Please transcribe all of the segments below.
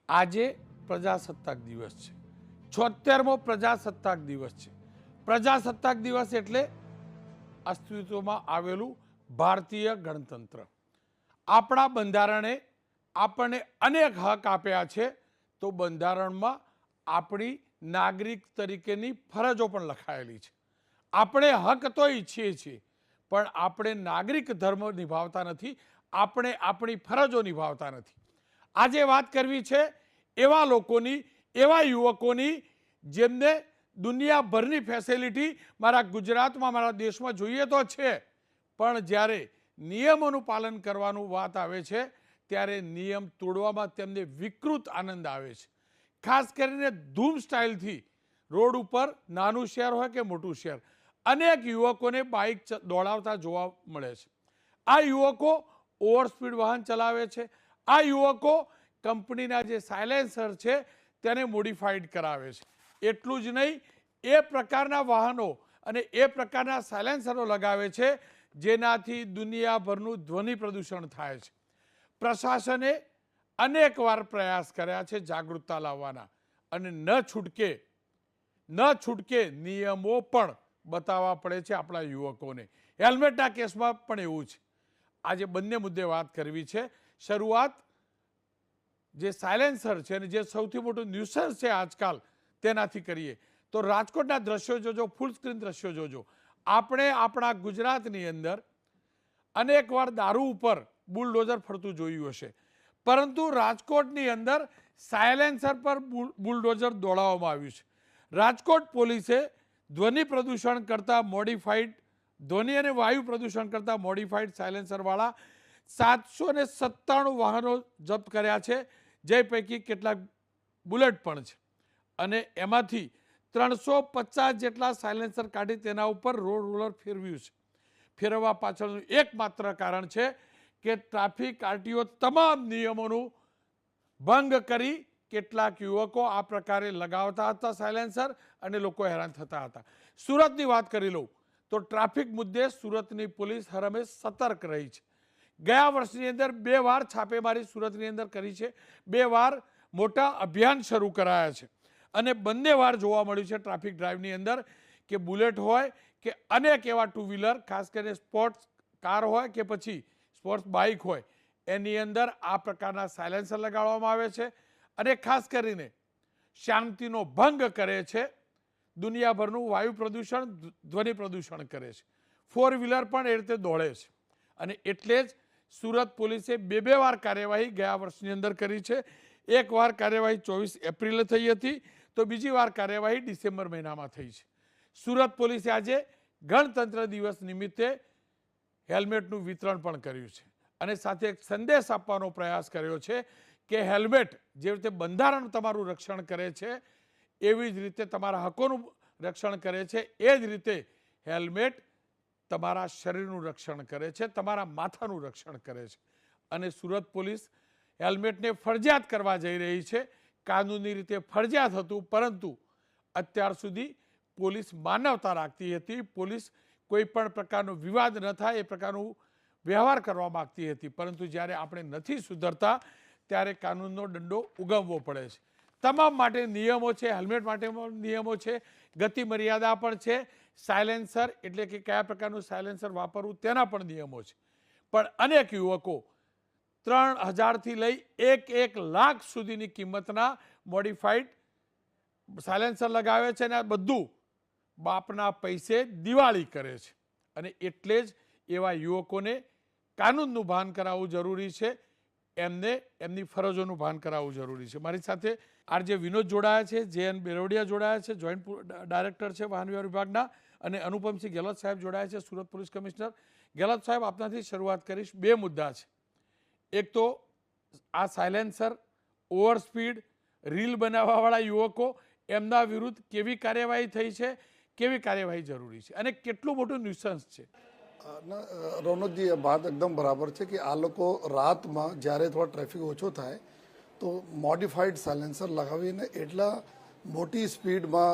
આજે પ્રજાસત્તાક દિવસ છે, 76મો પ્રજાસત્તાક દિવસ છે. પ્રજાસત્તાક દિવસ એટલે અસ્તિત્વમાં આવેલું ભારતીય ગણતંત્ર. આપણા બંધારણે આપણને અનેક હક આપ્યા છે, તો બંધારણમાં આપણી નાગરિક તરીકેની ફરજો પણ લખાયેલી છે. આપણે હક તો ઈચ્છીએ છીએ, પણ આપણે નાગરિક ધર્મ નિભાવતા નથી, આપણે આપણી ફરજો નિભાવતા નથી. આજે વાત કરવી છે એવા લોકોની, એવા યુવકોની જેમને દુનિયાભરની ફેસિલિટી મારા ગુજરાતમાં, મારા દેશમાં જોઈએ તો છે, પણ જ્યારે નિયમોનું પાલન કરવાનું વાત આવે છે ત્યારે નિયમ તોડવામાં તેમને વિકૃત આનંદ આવે છે. ખાસ કરીને ધૂમ સ્ટાઇલથી રોડ ઉપર, નાનું શહેર હોય કે મોટું શહેર, અનેક યુવકોને બાઇક દોડાવતા જોવા મળે છે. આ યુવકો ઓવર સ્પીડ વાહન ચલાવે છે. આ યુવકો કંપનીના જે સાયલેન્સર છે તેને મોડિફાઈડ કરાવે છે. એટલું જ નહીં, એ પ્રકારના વાહનો અને એ પ્રકારના સાયલેન્સરો લગાવે છે જેનાથી દુનિયાભરનું ધ્વનિ પ્રદૂષણ થાય છે. પ્રશાસને અનેકવાર પ્રયાસ કર્યા છે જાગૃતતા લાવવાના, અને ન છૂટકે નિયમો પણ બતાવવા પડે છે આપણા યુવકોને. હેલ્મેટના કેસમાં પણ એવું છે. આજે બંને મુદ્દે વાત કરવી છે. શરૂઆત જે સાયલેન્સર છે અને જે સૌથી મોટું ન્યુસન્સ છે આજકાલ તેનાથી કરીએ તો રાજકોટના દ્રશ્યો જોજો, ફૂલ સ્ક્રીન દ્રશ્યો જોજો. આપણે આપણા ગુજરાતની અંદર અનેકવાર દારૂ ઉપર બુલડોઝર ફરતું જોયું હશે, પરંતુ રાજકોટની અંદર સાયલેન્સર પર બુલડોઝર દોડાવવામાં આવ્યું છે. રાજકોટ પોલીસે ધ્વનિ પ્રદૂષણ કરતા મોડિફાઈડ, ધ્વનિ અને વાયુ પ્રદૂષણ કરતા મોડિફાઈડ સાયલેન્સરવાળા 797 વાહનો જપ્ત કર્યા છે, જે પૈકી કેટલાક બુલેટ પણ છે. અને એમાંથી 350 જેટલા સાયલેન્સર કાઢી તેના ઉપર રોલર ફેરવ્યું છે. ફેરવવા પાછળનું એકમાત્ર કારણ છે કે ટ્રાફિક આરટીઓ તમામ નિયમોનું ભંગ કરી કેટલાક યુવકો આ પ્રકારે લગાવતા હતા સાયલેન્સર, અને લોકો હેરાન થતા હતા. સુરતની વાત કરી લઉં તો ટ્રાફિક મુદ્દે સુરતની પોલીસ હરહંમેશ સતર્ક રહી છે. ગયા વર્ષની અંદર 2 વાર છાપેમારી સુરતની અંદર કરી છે, 2 વાર મોટા અભિયાન શરૂ કરાયા છે, અને બંને વાર જોવા મળ્યું છે ટ્રાફિક ડ્રાઈવની અંદર કે બુલેટ હોય કે અનેક એવા ટુ વ્હીલર, ખાસ કરીને સ્પોર્ટ્સ કાર હોય કે પછી સ્પોર્ટ્સ બાઇક હોય, એની અંદર આ પ્રકારના સાયલેન્સર લગાડવામાં આવે છે અને ખાસ કરીને શાંતિનો ભંગ કરે છે. દુનિયાભરનું વાયુ પ્રદૂષણ, ધ્વનિ પ્રદૂષણ કરે છે. 4 વ્હીલર પણ એ રીતે દોડે છે, અને એટલે જ સુરત પોલીસે 2 વાર કાર્યવાહી ગયા વર્ષની અંદર કરી છે. એક વાર કાર્યવાહી 24 એપ્રિલે થઈ હતી, તો બીજી વાર કાર્યવાહી ડિસેમ્બર મહિનામાં થઈ છે. સુરત પોલીસે આજે ગણતંત્ર દિવસ નિમિત્તે હેલ્મેટનું વિતરણ પણ કર્યું છે, અને સાથે એક સંદેશ આપવાનો પ્રયાસ કર્યો છે કે હેલ્મેટ જે રીતે બંધારણ તમારું રક્ષણ કરે છે, એવી જ રીતે તમારા હકોનું રક્ષણ કરે છે, એ જ રીતે હેલ્મેટ તમારા શરીરનું રક્ષણ કરે છે, તમારા માથાનું રક્ષણ કરે છે. અને સુરત પોલીસ હેલ્મેટને ફરજિયાત કરવા જઈ રહી છે. કાનૂની રીતે ફરજિયાત હતું, પરંતુ અત્યાર સુધી પોલીસ માનવતા રાખતી હતી. પોલીસ કોઈ પણ પ્રકારનો વિવાદ ન થાય એ પ્રકારનું વ્યવહાર કરવા માગતી હતી, પરંતુ જ્યારે આપણે નથી સુધરતા ત્યારે કાનૂનનો દંડો ઉગામવો પડે છે. તમામ માટે નિયમો છે, હેલ્મેટ માટે નિયમો છે, ગતિ મર્યાદા પણ છે, સાયલેન્સર એટલે કે કયા પ્રકારનું સાયલેન્સર વાપરવું તેના પણ નિયમો છે. પણ અનેક યુવકો 3000થી લઈ 1 લાખ સુધીની કિંમતના મોડિફાઈડ સાયલેન્સર લગાવે છે, અને આ બધું બાપના પૈસે દિવાળી કરે છે. અને એટલે જ એવા યુવકોને કાનૂનનું ભાન કરાવવું જરૂરી છે, એમને એમની ફરજોનું ભાન કરાવવું જરૂરી છે. મારી સાથે આરજે વિનોદ જોડાયા છે, JN બેરોડિયા જોડાયા છે, જોઈન્ટ ડાયરેક્ટર છે વાહન વ્યવહાર વિભાગના, અને અનુપમસિંહ ગેહલોત સાહેબ જોડાયા છે, સુરત પોલીસ કમિશનર. ગેહલોત સાહેબ, આપનાથી શરૂઆત કરીશ. 2 મુદ્દા છે. એક તો આ સાયલેન્સર, ઓવર સ્પીડ, રીલ બનાવવાવાળા યુવકો, એમના વિરુદ્ધ કેવી કાર્યવાહી થઈ છે, કેવી કાર્યવાહી જરૂરી છે, અને કેટલું મોટું ન્યુસન્સ છે? રોનકજી, એ વાત એકદમ બરાબર છે કે આ લોકો રાતમાં જ્યારે થોડા ટ્રાફિક ઓછો થાય તો મોડિફાઈડ સાયલેન્સર લગાવીને એટલા મોટી સ્પીડમાં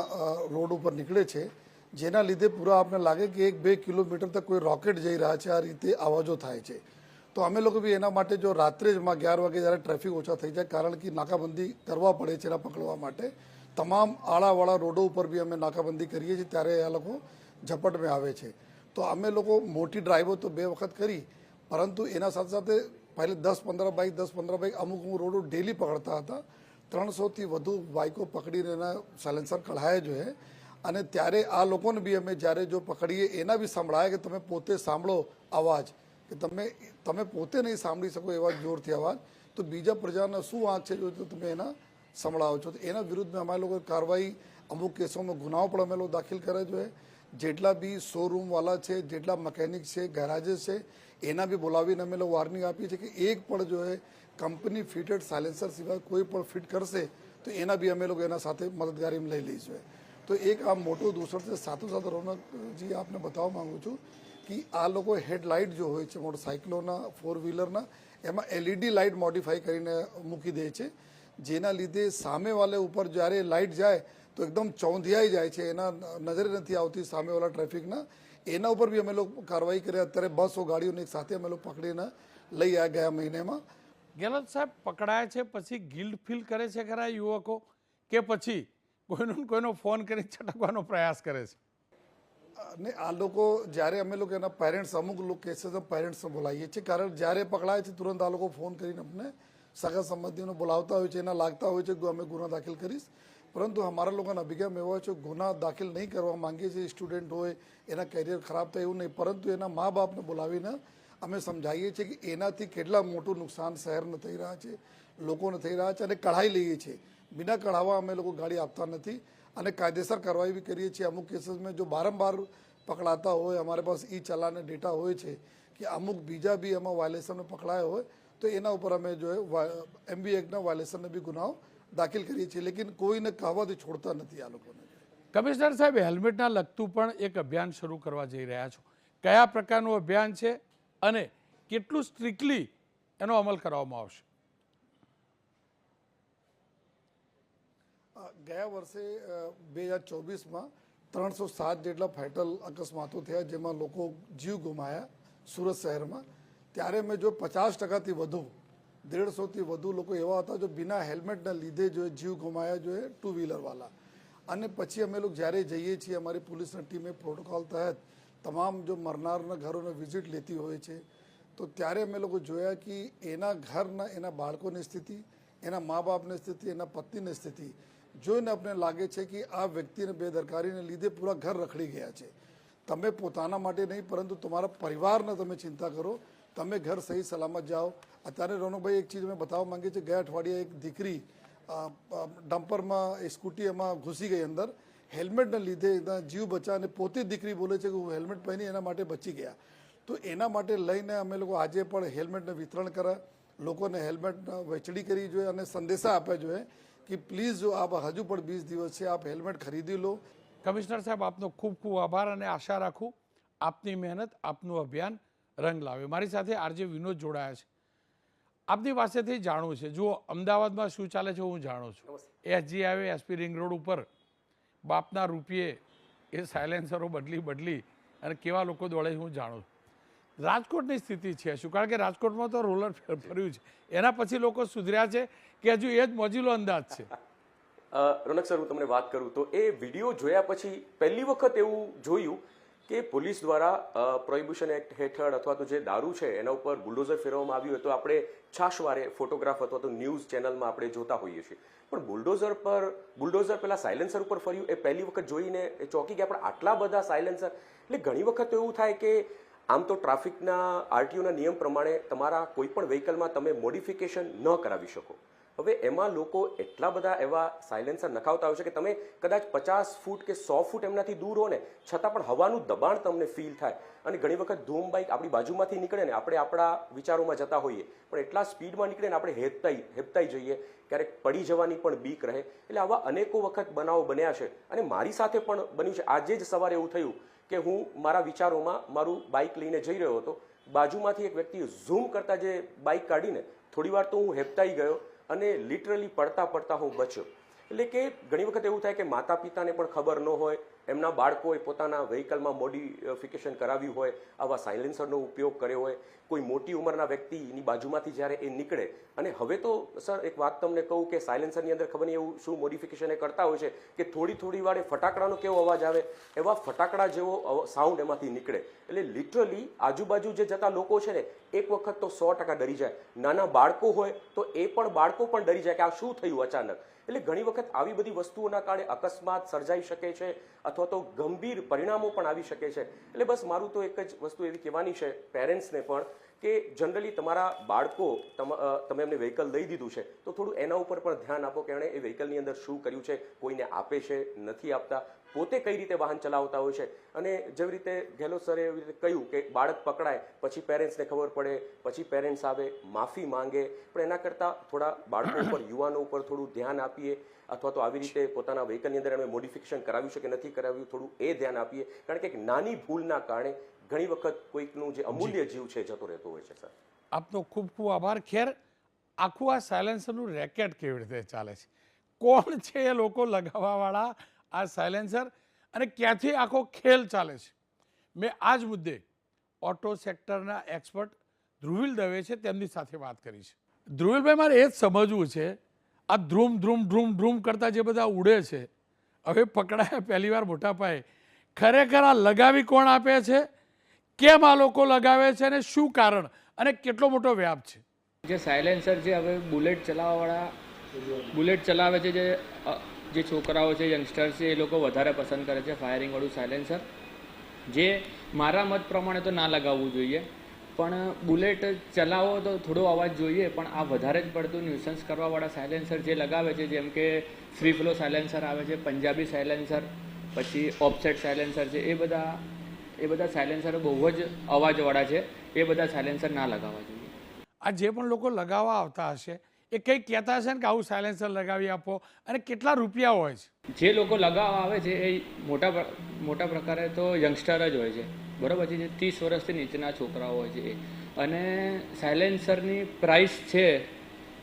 રોડ ઉપર નીકળે છે, જેના લીધે પૂરા આપણે લાગે કે 1-2 કિલોમીટર તક કોઈ રોકેટ જઈ રહ્યા છે, આ રીતે અવાજો થાય છે. તો અમે લોકો બી એના માટે જો રાત્રે જ 11 વાગે જ્યારે ટ્રાફિક ઓછા થઈ જાય, કારણ કે નાકાબંધી કરવા પડે છે એના પકડવા માટે, તમામ આડાવાળા રોડો ઉપર બી અમે નાકાબંધી કરીએ છીએ, ત્યારે આ લોકો ઝપટમાં આવે છે. તો અમે લોકો મોટી ડ્રાઈવો તો 2 વખત કરી, પરંતુ એના સાથે સાથે પહેલે 10-15 બાઇક અમુક રોડો ડેલી પકડતા હતા. 300થી વધુ બાઇકો પકડીને એના સાયલેન્સર કઢાયા જોઈએ. અને ત્યારે આ લોકોને બી અમે જ્યારે જો પકડીએ એના બી સંભળાય કે તમે પોતે સાંભળો અવાજ, કે તમે પોતે નહીં સાંભળી શકો એવા જોરથી અવાજ, તો બીજા પ્રજાના શું વાંક છે જો તમે એના સંભળાવો છો. તો એના વિરુદ્ધમાં અમારે લોકો કાર્યવાહી, અમુક કેસોમાં ગુનાઓ પણ અમે લોકો દાખલ કર્યા જોઈએ. જેટલા બી શોરૂમવાળા છે, જેટલા મકેનિક છે, ગેરાજીસ છે, એના બી બોલાવીને અમે લોકો વોર્નિંગ આપીએ છીએ કે એક પણ જો એ કંપની ફિટેડ સાયલેન્સર સિવાય કોઈ પણ ફિટ કરશે તો એના બી અમે લોકો એના સાથે મદદગારી લઈ લઈશું. તો એક આ મોટું દૂષણ છે. સાથે રોનકજી આપને બતાવવા માંગુ છું કે આ લોકો હેડલાઇટ જો હોય છે મોટરસાઇકલોના, 4 વ્હીલરના, એમાં LED લાઇટ મોડિફાઈ કરીને મૂકી દે છે, જેના લીધે સામેવાળા ઉપર જ્યારે લાઇટ જાય તો એકદમ ચોંધિયાઈ જાય છે, એના નજરે નથી આવતી સામેવાળા ટ્રાફિકના. એના ઉપર બી અમે લોકો કાર્યવાહી કરી. અત્યારે બસો ગાડીઓને એક સાથે અમે લોકો પકડીને લઈ આવ્યા ગયા મહિનામાં. ગેહલોત સાહેબ, પકડાય છે પછી ગિલ્ટ ફીલ કરે છે ખરા યુવકો, કે પછી કોઈનો ફોન કરી છટકવાનો પ્રયાસ કરે છે? ને આ લોકો જ્યારે અમે લોકો એના પેરેન્ટ્સ, અમુક કેસીસમાં પેરેન્ટ્સને બોલાવીએ છીએ, કારણ જ્યારે પકડાય છે તુરંત આ લોકો ફોન કરીને અમને સગા સંબંધીઓને બોલાવતા હોય છે, એના લાગતા હોય છે કે અમે ગુના દાખલ કરીશ. પરંતુ અમારા લોકોના અભિગમ એવો છે, ગુના દાખલ નહીં કરવા માંગીએ છીએ. સ્ટુડન્ટ હોય, એના કેરિયર ખરાબ થાય એવું નહીં, પરંતુ એના મા બાપને બોલાવીને અમે સમજાવીએ છીએ કે એનાથી કેટલા મોટું નુકસાન શહેરને થઈ રહ્યા છે, લોકોને થઈ રહ્યા છે, અને કઢાઈ લઈએ છીએ. બિના કઢાવા અમે લોકો ગાડી આપતા નથી, અને કાયદેસર કાર્યવાહી બી કરીએ છીએ. અમુક કેસીસમાં જો વારંવાર પકડાતા હોય, અમારે પાસે ચાલાન ડેટા હોય છે કે અમુક બીજા બી એમાં વાયલેશનમાં પકડાયા હોય, તો એના ઉપર અમે જો MB એક્ટના વાયલેશનને બી ગુનાઓ દાખલ કરીએ છીએ. લેકિન કોઈને કહેવાથી છોડતા નથી આ લોકોને. કમિશનર સાહેબ, હેલ્મેટના લગતું પણ એક અભિયાન શરૂ કરવા જઈ રહ્યા છો. કયા પ્રકારનું અભિયાન છે અને કેટલું સ્ટ્રિક્ટલી એનો અમલ કરવામાં આવશે? ગયા વર્ષે 2024માં 307 જેટલા ફેટલ અકસ્માતો થયા, જેમાં લોકો જીવ ગુમાયા સુરત શહેરમાં. ત્યારે મેં જો 50%થી વધુ, 150થી વધુ લોકો એવા હતા જો બિના હેલ્મેટના લીધે જો જીવ ગુમાયા જોઈએ, 2 વ્હીલરવાળા. અને પછી અમે લોકો જ્યારે જઈએ છીએ, અમારી પોલીસની ટીમે પ્રોટોકોલ તહેત તમામ જો મરનારના ઘરોને વિઝિટ લેતી હોય છે, તો ત્યારે અમે લોકો જોયા કે એના ઘરના, એના બાળકોની સ્થિતિ, એના મા બાપની સ્થિતિ, એના પત્નીની સ્થિતિ જોઈને આપણે લાગે છે કે આ વ્યક્તિને બેદરકારીને લીધે પૂરા ઘર રખડી ગયા છે. તમે પોતાના માટે નહીં, પરંતુ તમારા પરિવારને તમે ચિંતા કરો, તમે ઘર સહી સલામત જાઓ. અત્યારે રોનકભાઈ એક ચીજ અમે બતાવવા માંગીએ છીએ. ગયા અઠવાડિયે એક દીકરી ડમ્પરમાં, સ્કૂટી એમાં ઘૂસી ગઈ અંદર, હેલ્મેટને લીધે એના જીવ બચા, અને પોતે દીકરી બોલે છે કે હું હેલ્મેટ પહેરી એના માટે બચી ગયા. તો એના માટે લઈને અમે લોકો આજે પણ હેલ્મેટને વિતરણ કરે, લોકોને હેલ્મેટ વહેંચણી કરી જોઈએ અને સંદેશા આપ્યા જોઈએ કે પ્લીઝ જો આપ હજુ પણ 20 દિવસ છે, આપ હેલ્મેટ ખરીદી લો. કમિશનર સાહેબ, આપનો ખૂબ ખૂબ આભાર, અને આશા રાખું આપની મહેનત, આપનું અભિયાન રંગ લાવે. મારી સાથે RJ વિનોદ જોડાયા છે. આપની પાસેથી જાણવું છે, જુઓ અમદાવાદમાં શું ચાલે છે હું જાણું છું. SG highway, SP ring road ઉપર બાપના રૂપિયે એ સાયલેન્સરો બદલી અને કેવા લોકો દોડે છે હું જાણું છું. રાજકોટની સ્થિતિ છે શું? કારણ કે રાજકોટમાં તો રોલર ફર્યું છે, એના પછી લોકો સુધર્યા છે કે હજુ એ જ મોજીલો અંદાજ છે? રોનક સર, હું તમને વાત કરું તો એ વિડીયો જોયા પછી પહેલી વખત એવું જોયું કે પોલીસ દ્વારા પ્રોહિબિશન એક્ટ હેઠળ અથવા તો જે દારૂ છે એના ઉપર બુલડોઝર ફેરવવામાં આવ્યું હોય તો આપણે છાશવારે ફોટોગ્રાફ અથવા તો ન્યૂઝ ચેનલમાં આપણે જોતા હોઈએ છીએ, પણ બુલડોઝર પેલા સાયલેન્સર ઉપર ફર્યું એ પહેલી વખત જોઈને એ ચોંકી ગયા. પણ આટલા બધા સાયલેન્સર, એટલે ઘણી વખત એવું થાય કે આમ તો ટ્રાફિકના RTOના નિયમ પ્રમાણે તમારા કોઈ પણ વ્હીકલમાં તમે મોડિફિકેશન ન કરાવી શકો. હવે એમાં લોકો એટલા બધા એવા સાયલેન્સર નખાવતા હોય છે કે તમે કદાચ 50 ફૂટ કે 100 ફૂટ એમનાથી દૂર હો ને છતાં પણ હવાનું દબાણ તમને ફીલ થાય. અને ઘણી વખત ધૂમ બાઇક આપણી બાજુમાંથી નીકળે ને આપણે આપણા વિચારોમાં જતા હોઈએ, પણ એટલા સ્પીડમાં નીકળે ને આપણે હેપતાઈ જઈએ, ક્યારેક પડી જવાની પણ બીક રહે. એટલે આવા અનેકો વખત બનાવો બન્યા છે, અને મારી સાથે પણ બન્યું છે. આજે જ સવારે એવું થયું કે હું મારા વિચારોમાં મારું બાઇક લઈને જઈ રહ્યો હતો, બાજુમાંથી એક વ્યક્તિએ ઝૂમ કરતા જે બાઇક કાઢીને થોડી વાર તો હું હેપતાઈ ગયો, અને લિટરલી પડતા હું બચ્યો. એટલે કે ઘણી વખત એવું થાય કે માતા પિતાને પણ ખબર ન હોય, એમના બાળકોએ પોતાના વ્હીકલમાં મોડિફિકેશન કરાવ્યું હોય, આવા સાયલેન્સરનો ઉપયોગ કર્યો હોય, કોઈ મોટી ઉંમરના વ્યક્તિની બાજુમાંથી જ્યારે એ નીકળે, અને હવે તો સર એક વાત તમને કહું કે સાયલેન્સરની અંદર ખબર નહીં એવું શું મોડિફિકેશન એ કરતા હોય છે કે થોડી વારે ફટાકડાનો કેવો અવાજ આવે, એવા ફટાકડા જેવો સાઉન્ડ એમાંથી નીકળે. એટલે લિટરલી આજુબાજુ જે જતા લોકો છે ને એક વખત તો 100% ડરી જાય. નાના બાળકો હોય તો એ પણ બાળકો પણ ડરી જાય કે આ શું થયું અચાનક. એટલે ઘણી વખત આવી બધી વસ્તુઓના કારણે અકસ્માત સર્જાઈ શકે છે અથવા તો ગંભીર પરિણામો પણ આવી શકે છે. એટલે બસ મારું તો એક જ વસ્તુ એવી કહેવાની છે પેરેન્ટ્સને પણ કે જનરલી તમારા બાળકો તમે એમને વ્હીકલ દઈ દીધું છે તો થોડું એના ઉપર પણ ધ્યાન આપો કે એણે એ વ્હીકલની અંદર શું કર્યું છે, કોઈને આપે છે નથી આપતા, પોતે કઈ રીતે વાહન ચલાવતા હોય છે. અને જેવી રીતે ગેહલોત સરે એવી રીતે કહ્યું કે બાળક પકડાય પછી પેરેન્ટ્સને ખબર પડે, પછી પેરેન્ટ્સ આવે માફી માંગે, પણ એના કરતાં થોડા બાળકો ઉપર યુવાનો ઉપર થોડું ધ્યાન આપીએ અથવા તો આવી રીતે પોતાના વ્હીકલની અંદર એમણે મોડિફિકેશન કરાવ્યું છે કે નથી કરાવ્યું થોડું એ ધ્યાન આપીએ. કારણ કે એક નાની ભૂલના કારણે ઘણી વખત કોઈકનું જે અમૂલ્ય જીવ છે જતો રહેતો હોય છે. સર આપનો ખૂબ ખૂબ આભાર. ખેર આખું આ સાયલેન્સરનું રેકેટ કેવી રીતે ચાલે છે, કોણ છે એ લોકો લગાવવાવાળા આ સાયલેન્સર અને ક્યાંથી આખો ખેલ ચાલે છે, મેં આ જ મુદ્દે ઓટો સેક્ટરના એક્સપર્ટ ધ્રુવિલ દવે છે તેમની સાથે વાત કરી છે. ધ્રુવિલભાઈ, મારે એ જ સમજવું છે આ ધ્રુમ ધ્રુમ ધ્રુમ ધ્રુમ કરતા જે બધા ઉડે છે, હવે પકડાયા પહેલી વાર મોટા પાયે, ખરેખર આ લગાવી કોણ આપે છે, કેમ આ લોકો લગાવે છે અને શું કારણ અને કેટલો મોટો વ્યાપ છે? જે સાયલેન્સર છે હવે બુલેટ ચલાવે છે જે છોકરાઓ છે, યંગસ્ટર્સ છે, એ લોકો વધારે પસંદ કરે છે ફાયરિંગવાળું સાયલેન્સર, જે મારા મત પ્રમાણે તો ના લગાવવું જોઈએ. પણ બુલેટ ચલાવો તો થોડો અવાજ જોઈએ, પણ આ વધારે જ પડતું ન્યુસન્સ કરવાવાળા સાયલેન્સર જે લગાવે છે, જેમ કે ફ્રી ફ્લો સાયલેન્સર આવે છે, પંજાબી સાયલેન્સર, પછી ઓફસેટ સાયલેન્સર છે, એ બધા સાયલેન્સર બહુ જ અવાજવાળા છે. એ બધા સાયલેન્સર ના લગાવવા જોઈએ. આ જે પણ લોકો લગાવવા આવતા હશે એ કંઈક કહેતા હશે ને કે આવું સાયલેન્સર લગાવી આપો, અને કેટલા રૂપિયા હોય છે? જે લોકો લગાવવા આવે છે એ મોટા પ્રકારે તો યંગસ્ટર જ હોય છે, બરાબર છે, જે 30 વર્ષથી નીચેના છોકરાઓ હોય છે. અને સાયલેન્સરની પ્રાઇસ છે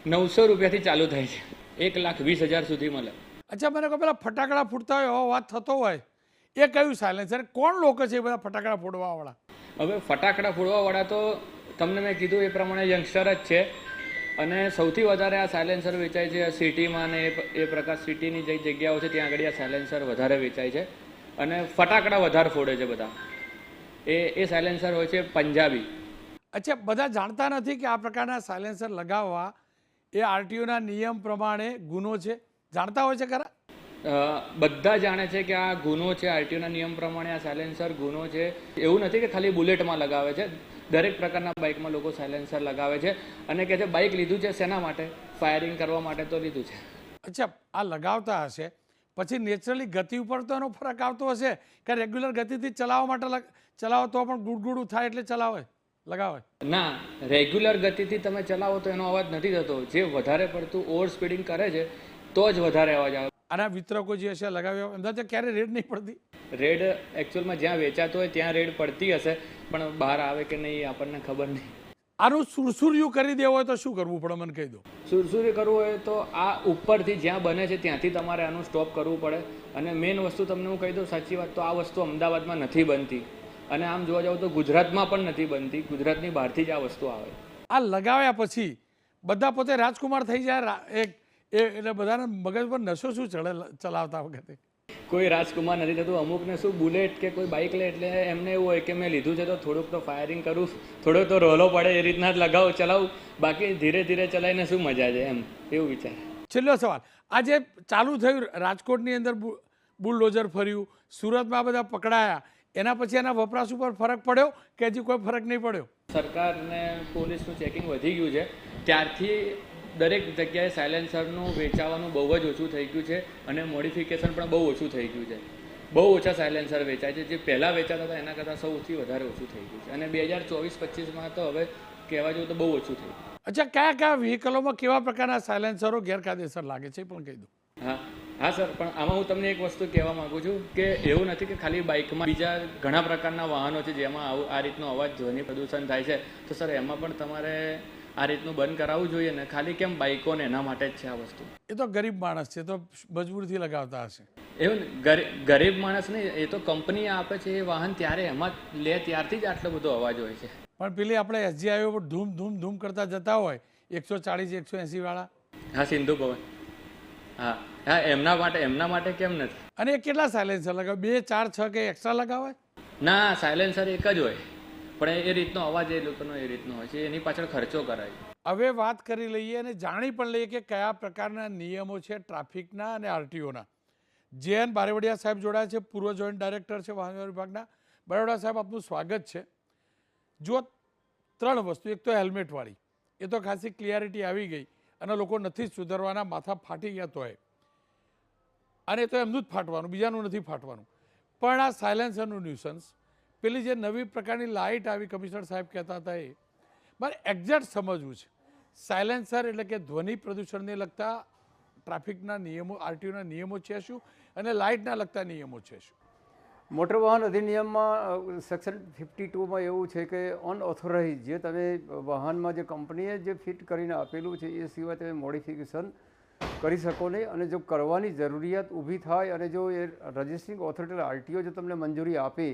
900 રૂપિયાથી ચાલુ થાય છે, 1,20,000 સુધી મળે. અચ્છા, મને કહો પેલા ફટાકડા ફૂટતા હોય એવો વાત થતો હોય એ કયું સાયલેન્સર, કોણ લોકો છે એ બધા ફટાકડા ફોડવાવાળા? હવે ફટાકડા ફોડવાવાળા તો તમને મેં કીધું એ પ્રમાણે યંગસ્ટર જ છે. અને સૌથી વધારે આ સાયલેન્સર વેચાય છે સિટીમાં ને એ પ્રકાર સિટીની જે જગ્યાઓ છે ત્યાં આગળ આ સાયલેન્સર વધારે વેચાય છે. અને ફટાકડા વધારે ફોડે છે બધા, એ સાયલેન્સર હોય છે પંજાબી. અચ્છા, બધા જાણતા નથી કે આ પ્રકારના સાયલેન્સર લગાવવા એ આરટીઓના નિયમ પ્રમાણે ગુનો છે? જાણતા હોય છે ખરા? બધા જાણે છે કે આ ગુનો છે, આરટીઓના નિયમ પ્રમાણે આ સાયલેન્સર ગુનો છે. એવું નથી કે ખાલી બુલેટમાં લગાવે છે, દરેક પ્રકારના બાઇકમાં લોકો સાયલેન્સર લગાવે છે. અને કહે છે બાઇક લીધું છે શેના માટે? ફાયરિંગ કરવા માટે તો લીધું છે. અચ્છા, આ લગાવતા હશે પછી નેચરલી ગતિ ઉપર તો એનો ફરક આવતો હશે કે રેગ્યુલર ગતિથી ચલાવવા માટે ચલાવો તો પણ ગુડગુડું થાય એટલે લગાવે? ના, રેગ્યુલર ગતિથી તમે ચલાવો તો એનો અવાજ નથી થતો. જે વધારે પડતું ઓવર સ્પીડિંગ કરે છે તો જ વધારે અવાજ આવે. આના વિતરકો જે હશે લગાવ્યા એમના તો ક્યારે રેડ નહીં પડતી? રેડ એકચ્યુઅલમાં જ્યાં વેચાતો હોય ત્યાં રેડ પડતી હશે, પણ બહાર આવે કે નહીં આપણને ખબર નહીં. આનું સુરસુર્યું કરી દેવું હોય તો શું કરવું પડે, મને કહી દો. સુરસુર્ય કરવું હોય તો આ ઉપરથી જ્યાં બને છે ત્યાંથી તમારે આનું સ્ટોપ કરવું પડે. અને મેઇન વસ્તુ તમને હું કહી દઉં સાચી વાત, તો આ વસ્તુ અમદાવાદમાં નથી બનતી, અને આમ જોવા જાવ તો ગુજરાતમાં પણ નથી બનતી. ગુજરાતની બહારથી જ આ વસ્તુ આવે. આ લગાવ્યા પછી બધા પોતે રાજકુમાર થઈ જાય એટલે બધાને મગજ પર નશો શું ચડે ચલાવતા વખતે? કોઈ રાજકુમાર નથી થતું. અમુકને શું બુલેટ કે કોઈ બાઇક લે એટલે એમને એવું હોય કે મેં લીધું છે તો થોડુંક તો ફાયરિંગ કરું, થોડોક તો રોલો પડે એ રીતના જ ચલાવું, બાકી ધીરે ધીરે ચલાવીને શું મજા છે એમ, એવું વિચાર. છેલ્લો સવાલ, આજે ચાલુ થયું રાજકોટની અંદર બુલડોઝર ફર્યું, સુરતમાં બધા પકડાયા, એના પછી એના વપરાશ ઉપર ફરક પડ્યો કે હજી કોઈ ફરક નહીં પડ્યો? સરકારને પોલીસનું ચેકિંગ વધી ગયું છે ત્યારથી દરેક જગ્યાએ સાયલેન્સરનું વેચાવાનું બહુ જ ઓછું થઈ ગયું છે, અને મોડિફિકેશન પણ બહુ ઓછું થઈ ગયું છે. બહુ ઓછા સાયલેન્સર વેચાય છે. જે પહેલાં વેચાતા હતા એના કરતાં સૌથી વધારે ઓછું થઈ ગયું છે. અને 2024-25માં તો હવે કહેવા જેવું તો બહુ ઓછું થઈ ગયું. અચ્છા, કયા વ્હીકલોમાં કેવા પ્રકારના સાયલેન્સરો ગેરકાયદેસર લાગે છે પણ કહી દો. હા સર, પણ આમાં હું તમને એક વસ્તુ કહેવા માગું છું કે એવું નથી કે ખાલી બાઇકમાં, બીજા ઘણા પ્રકારના વાહનો છે જેમાં આ રીતનો અવાજ, ધ્વનિ પ્રદૂષણ થાય છે. તો સર એમાં પણ તમારે આ રીતનું બંધ કરાવવું જોઈએ ને. ખાલી કેમ બાઇકોને એના માટે જ છે આ વસ્તુ. એ તો ગરીબ માણસ છે, તો મજબૂરથી લગાવતા હશે. એવું ને, ગરીબ માણસ નહીં, એ તો કંપની આપે છે એ વાહન, ત્યારે એમાં લે ત્યારથી જ આટલો બધો અવાજ હોય છે. પણ પેલી આપણે એસજી હાઈવે પર ધૂમ ધૂમ ધૂમ કરતા જતા હોય 140 180 વાળા, હા, સિંધુ ભવન, હા હા, એમના માટે કેમ નથી? અને એ કેટલા સાયલેન્સર લગાવે? 2 4 6 કે એક્સ્ટ્રા લગાવે? ના, સાયલેન્સર એક જ હોય, પણ એ રીતનો અવાજ એ લોકોનો એ રીતનો હોય છે, એની પાછળ ખર્ચો કરાય. હવે વાત કરી લઈએ અને જાણી પણ લઈએ કે કયા પ્રકારના નિયમો છે ટ્રાફિકના અને આરટીઓના. JN બારેવડિયા સાહેબ જોડાયા છે, પૂર્વ જોઈન્ટ ડાયરેક્ટર છે વાહન વ્યવહાર વિભાગના. બારેવડિયા સાહેબ, આપનું સ્વાગત છે. જો 3 વસ્તુ, એક તો હેલ્મેટવાળી, એ તો ખાસી ક્લિયરિટી આવી ગઈ અને લોકો નથી સુધરવાના, માથા ફાટી ગયા તોય, અને એ તો એમનું જ ફાટવાનું, બીજાનું નથી ફાટવાનું. પણ આ સાયલેન્સરનું ન્યુસન્સ, પેલી જે નવી પ્રકારની લાઇટ આવી, કમિશનર સાહેબ કહેતા હતા, એ મારે એક્ઝેક્ટ સમજવું છે. સાયલેન્સર એટલે કે ધ્વનિ પ્રદૂષણને લગતા ટ્રાફિકના નિયમો, આરટીઓના નિયમો છે શું, અને લાઇટના લગતા નિયમો છે શું? મોટર વાહન અધિનિયમમાં સેક્શન 52માં એવું છે કે અનઓથોરાઇઝ, જે તમે વાહનમાં જે કંપનીએ જે ફિટ કરીને આપેલું છે એ સિવાય તમે મોડિફિકેશન કરી શકો નહીં. અને જો કરવાની જરૂરિયાત ઊભી થાય અને જો એ રજિસ્ટ્રિંગ ઓથોરિટી આરટીઓ જો તમને મંજૂરી આપે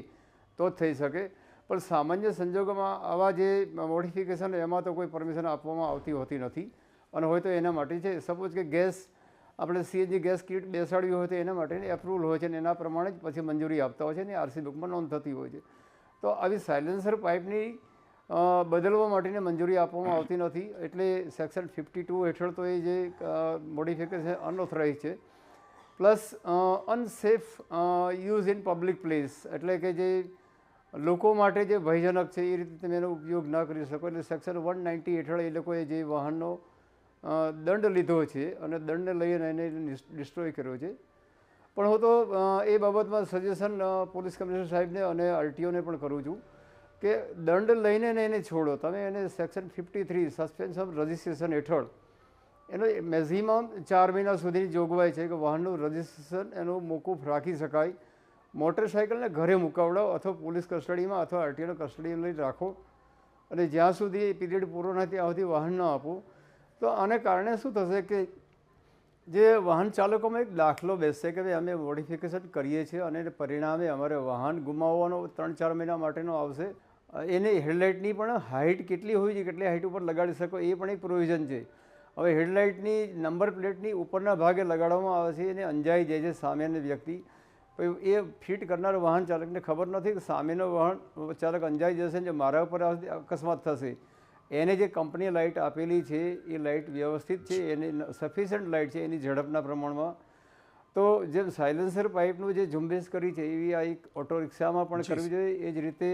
તો જ થઈ શકે. પણ સામાન્ય સંજોગોમાં આવા જે મોડિફિકેશન, એમાં તો કોઈ પરમિશન આપવામાં આવતી હોતી નથી, અને હોય તો એના માટે છે. સપોઝ કે ગેસ, આપણે CNG ગેસ કિટ બેસાડવી હોય તો એના માટેની એપ્રુવલ હોય છે, અને એના પ્રમાણે જ પછી મંજૂરી આપતા હોય છે, અને RC બુકમાં નોંધ થતી હોય છે. તો આવી સાયલેન્સર પાઇપની બદલવા માટેની મંજૂરી આપવામાં આવતી નથી. એટલે સેક્શન 52 હેઠળ તો એ જે મોડિફિકેશન અનઓથોરાઇઝ છે. Plus unsafe use in public place, એટલે કે જે લોકો માટે જે ભયજનક છે એ રીતે તમે એનો ઉપયોગ ના કરી શકો. એટલે સેક્શન 190 હેઠળ એ લોકોએ જે વાહનનો દંડ લીધો છે અને દંડને લઈને એને ડિસ્ટ્રોય કર્યો છે. પણ હું તો એ બાબતમાં સજેશન પોલીસ કમિશનર સાહેબને અને આરટીઓને પણ કરું છું કે દંડ લઈને એને છોડો. તમે એને સેક્શન 53 સસ્પેન્શન ઓફ રજિસ્ટ્રેશન હેઠળ એનો મેક્ઝિમમ 4 મહિના સુધીની જોગવાઈ છે કે વાહનનું રજિસ્ટ્રેશન એનું મોકૂફ રાખી શકાય. મોટરસાઇકલને ઘરે મુકાવડાવો, અથવા પોલીસ કસ્ટડીમાં અથવા આરટીઓના કસ્ટડીમાં લઈ રાખો, અને જ્યાં સુધી એ પીરિયડ પૂરો ના ત્યાં સુધી વાહન ન આપો. તો આને કારણે શું થશે કે જે વાહન ચાલકોમાં એક દાખલો બેસશે કે ભાઈ અમે મોડિફિકેશન કરીએ છીએ અને પરિણામે અમારે વાહન ગુમાવવાનો 3-4 મહિના માટેનો આવશે. એને હેડલાઇટની પણ હાઇટ કેટલી હોવી જોઈએ, કેટલી હાઇટ ઉપર લગાડી શકો, એ પણ એક પ્રોવિઝન છે. હવે હેડલાઇટની નંબર પ્લેટની ઉપરના ભાગે લગાડવામાં આવે છે, એને અંજાઈ જાય છે સામેની વ્યક્તિ. એ ફિટ કરનાર વાહન ચાલકને ખબર નથી કે સામેનો વાહન ચાલક અંજાઈ જશે ને મારા ઉપર અકસ્માત થશે. એને જે કંપનીએ લાઇટ આપેલી છે એ લાઇટ વ્યવસ્થિત છે, એની સફિશિયન્ટ લાઇટ છે એની ઝડપના પ્રમાણમાં. તો જેમ સાયલેન્સર પાઇપનું જે ઝુંબેશ કરી છે એવી આ એક ઓટો રિક્ષામાં પણ કરવી જોઈએ. એ જ રીતે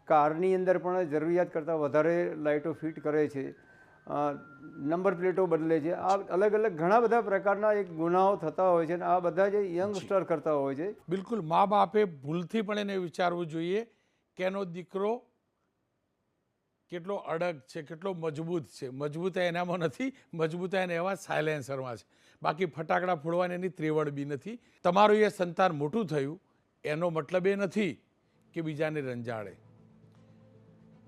કારની અંદર પણ જરૂરિયાત કરતાં વધારે લાઇટો ફિટ કરે છે, નંબર પ્લેટો બદલે છે. આ અલગ અલગ ઘણા બધા પ્રકારના એક ગુનાઓ થતા હોય છે, અને આ બધા જે યંગસ્ટર કરતા હોય છે. બિલકુલ, મા બાપે ભૂલથી પણ એને વિચારવું જોઈએ કે એનો દીકરો કેટલો અડગ છે, કેટલો મજબૂત છે. મજબૂતાઈ એનામાં નથી, મજબૂતાઈ એને એવા સાયલેન્સરમાં છે. બાકી ફટાકડા ફોડવાની એની ત્રેવડ બી નથી. તમારું એ સંતાન મોટું થયું એનો મતલબ એ નથી કે બીજાને રંજાડે.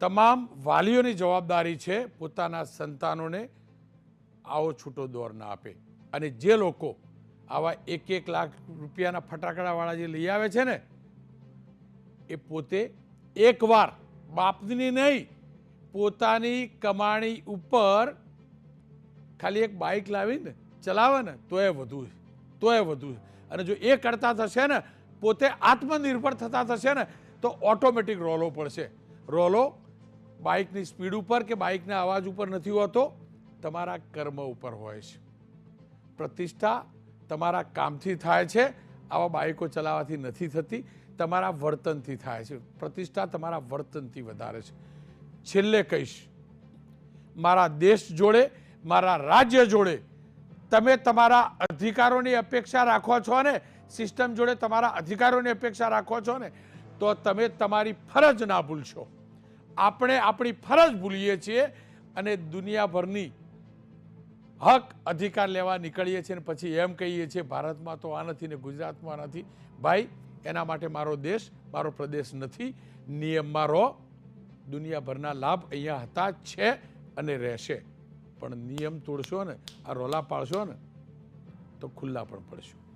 તમામ વાલીઓની જવાબદારી છે પોતાના સંતાનોને આવો છૂટો દોર ના આપે. અને જે લોકો આવા 1-1 લાખ રૂપિયાના ફટાકડાવાળા જે લઈ આવે છે ને, એ પોતે એકવાર બાપની નહીં, પોતાની કમાણી ઉપર ખાલી એક બાઇક લાવીને ચલાવે ને તોય વધુ. અને જો એ કરતા થશે ને, પોતે આત્મનિર્ભર થતા થશે ને, તો ઓટોમેટિક રોલો પડશે. રોલો બાઇકની સ્પીડ ઉપર કે બાઇકના અવાજ ઉપર નથી હોતો, તમારા કર્મ ઉપર હોય છે. પ્રતિષ્ઠા તમારા કામથી થાય છે, આવા બાઇકો ચલાવવાથી નથી થતી, તમારા વર્તનથી થાય છે. પ્રતિષ્ઠા તમારા વર્તનથી વધારે છે. છેલ્લે કહીશ, મારા દેશ જોડે, મારા રાજ્ય જોડે તમે તમારા અધિકારોની અપેક્ષા રાખો છો ને, સિસ્ટમ જોડે તમારા અધિકારોની અપેક્ષા રાખો છો ને, તો તમે તમારી ફરજ ના ભૂલશો. આપણે આપણી ફરજ ભૂલીએ છીએ અને દુનિયાભરની હક અધિકાર લેવા નીકળીએ છીએ, અને પછી એમ કહીએ છીએ ભારતમાં તો આ નથી ને ગુજરાતમાં નથી. ભાઈ, એના માટે મારો દેશ, મારો પ્રદેશ નથી. નિયમમાં રહો. દુનિયાભરના લાભ અહીંયા હતા જ છે, અને રહેશે. પણ નિયમ તોડશો ને, આ રોલા પાડશો ને, તો ખુલ્લા પણ પડશો.